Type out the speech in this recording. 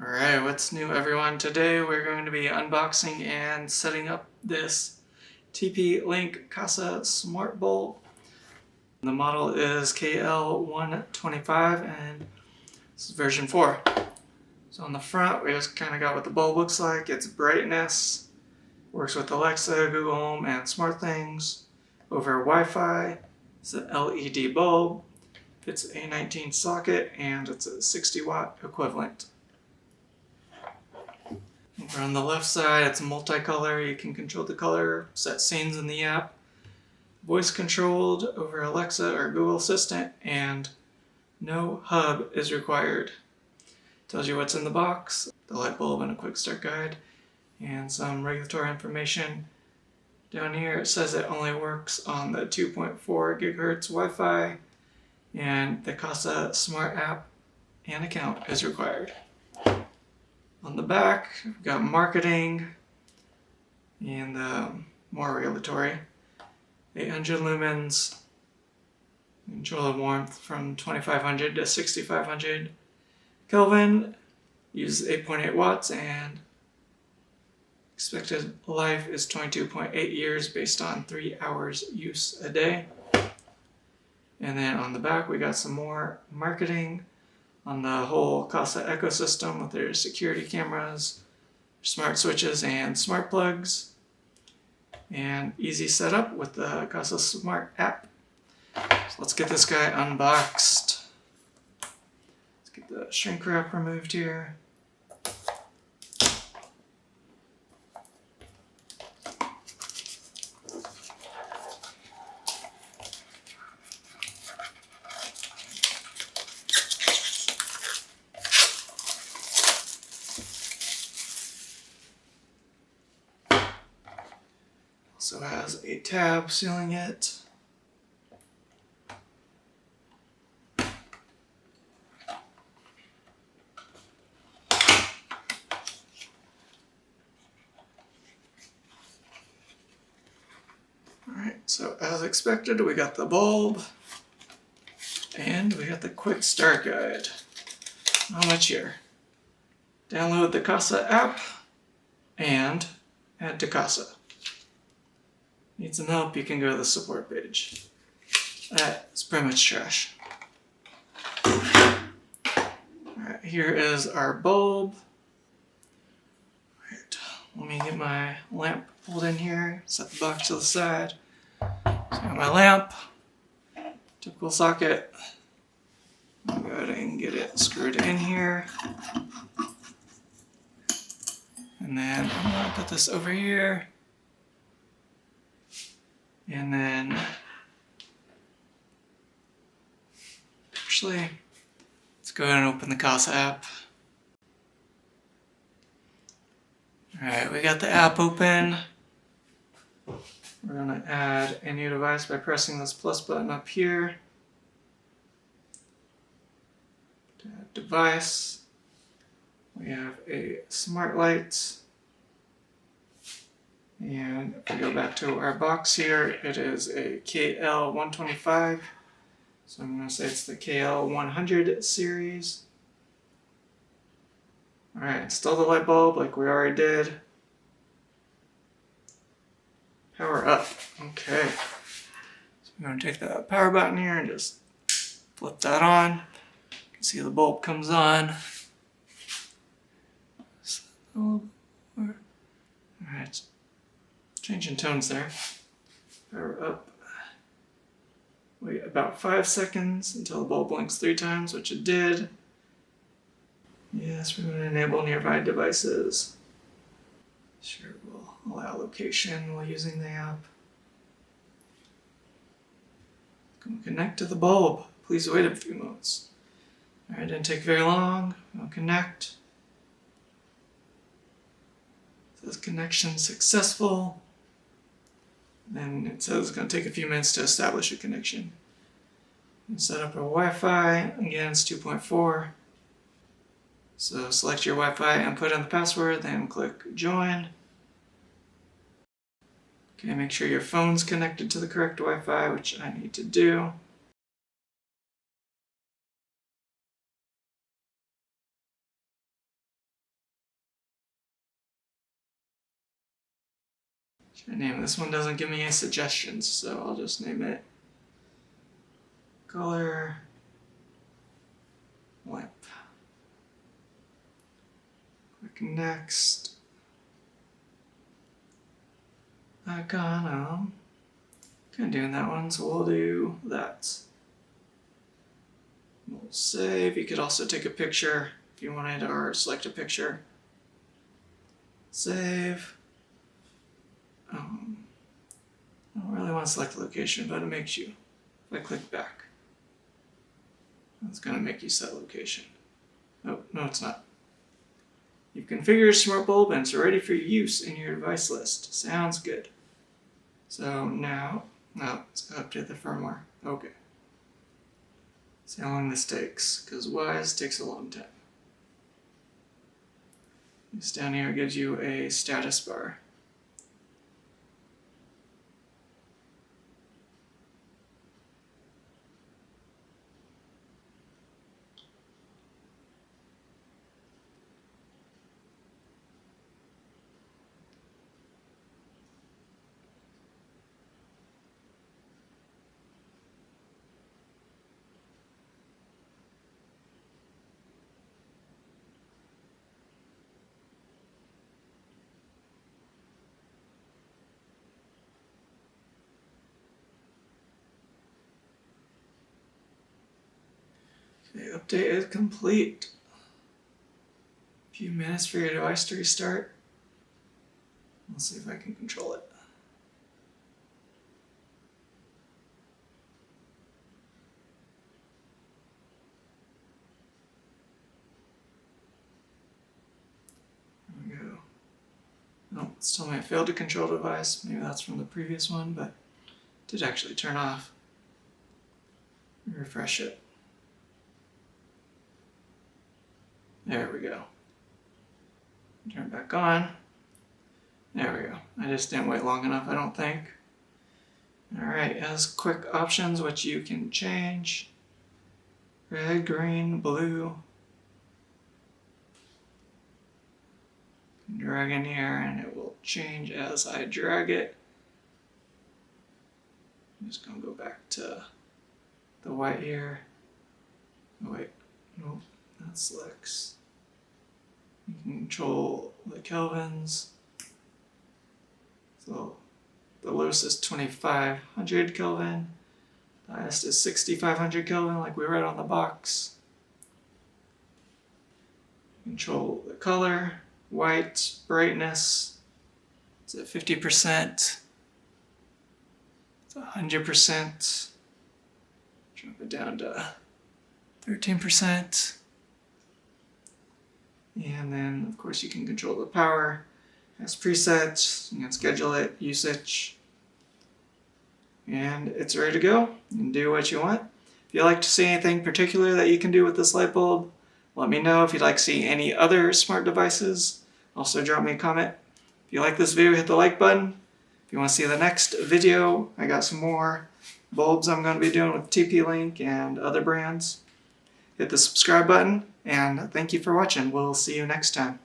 Alright, what's new everyone? Today we're going to be unboxing and setting up this TP-Link Kasa Smart Bulb. The model is KL125 and this is version 4. So on the front we just kind of got what the bulb looks like. It's brightness, works with Alexa, Google Home, and SmartThings over Wi-Fi. It's an LED bulb. It's a 19 socket and it's a 60 watt equivalent. Over on the left side, it's multicolor. You can control the color, set scenes in the app, voice controlled over Alexa or Google Assistant, and no hub is required. Tells you what's in the box, the light bulb and a quick start guide, and some regulatory information. Down here it says it only works on the 2.4 gigahertz Wi-Fi, and the Kasa Smart App and account is required. On the back, we've got marketing and more regulatory. 800 lumens, control the warmth from 2500 to 6500 Kelvin, uses 8.8 watts, and expected life is 22.8 years based on 3 hours use a day. And then on the back, we got some more marketing on the whole Kasa ecosystem with their security cameras, smart switches, and smart plugs. And easy setup with the Kasa Smart App. So let's get this guy unboxed. Let's get the shrink wrap removed here. Also has a tab sealing it. Alright, so as expected, we got the bulb and we got the quick start guide. Not much here. Download the Kasa app and add to Kasa. Need some help, you can go to the support page. That's pretty much trash. Alright, here is our bulb. Alright, let me get my lamp pulled in here, set the box to the side. So I got my lamp, typical socket. I'll go ahead and get it screwed in here. And then I'm going to put this over here. And then, actually, let's go ahead and open the Kasa app. Alright, we got the app open. We're going to add a new device by pressing this plus button up here. To add device, we have a smart light. And if we go back to our box here, it is a KL125. So I'm going to say it's the KL100 series. Alright, install the light bulb like we already did. Power up. Okay. So I'm going to take the power button here and just flip that on. You can see the bulb comes on. Alright. Changing tones there. Power up. Wait about 5 seconds until the bulb blinks 3 times, which it did. Yes, we're going to enable nearby devices. Sure, we'll allow location while using the app. Going to connect to the bulb. Please wait a few moments. Alright, didn't take very long. We'll connect. It says connection successful. Then it says it's going to take a few minutes to establish a connection. And set up a Wi-Fi. Again, it's 2.4. So select your Wi-Fi and put in the password, then click join. Okay, make sure your phone's connected to the correct Wi-Fi, which I need to do. Should I name this one? Doesn't give me any suggestions, so I'll just name it color lamp. Click next. Icon. Kind of doing that one, so we'll do that. We'll save. You could also take a picture if you wanted, or select a picture. Save. I don't really want to select the location, but it makes you. If I click back, it's going to make you set location. Oh, no, it's not. You've configured your smart bulb and it's ready for use in your device list. Sounds good. So now, let's go update the firmware. Okay. See how long this takes, because WISE takes a long time. This down here gives you a status bar. Okay, update is complete. A few minutes for your device to restart. Let's see if I can control it. There we go. Oh, it's telling me I failed to control the device. Maybe that's from the previous one, but it did actually turn off. Refresh it. There we go. Turn it back on. There we go. I just didn't wait long enough, I don't think. Alright, it has quick options which you can change. Red, green, blue. Drag in here and it will change as I drag it. I'm just going to go back to the white here. Oh wait, nope, that selects. You can control the Kelvins. So the lowest is 2500 Kelvin. The highest is 6500 Kelvin, like we read on the box. Control the color, white, brightness. It's at 50%. It's 100%. Drop it down to 13%. And then, of course, you can control the power. It has presets. You can schedule it, usage. And it's ready to go. You can do what you want. If you'd like to see anything particular that you can do with this light bulb, let me know. If you'd like to see any other smart devices, also drop me a comment. If you like this video, hit the like button. If you want to see the next video, I got some more bulbs I'm going to be doing with TP-Link and other brands. Hit the subscribe button, and thank you for watching. We'll see you next time.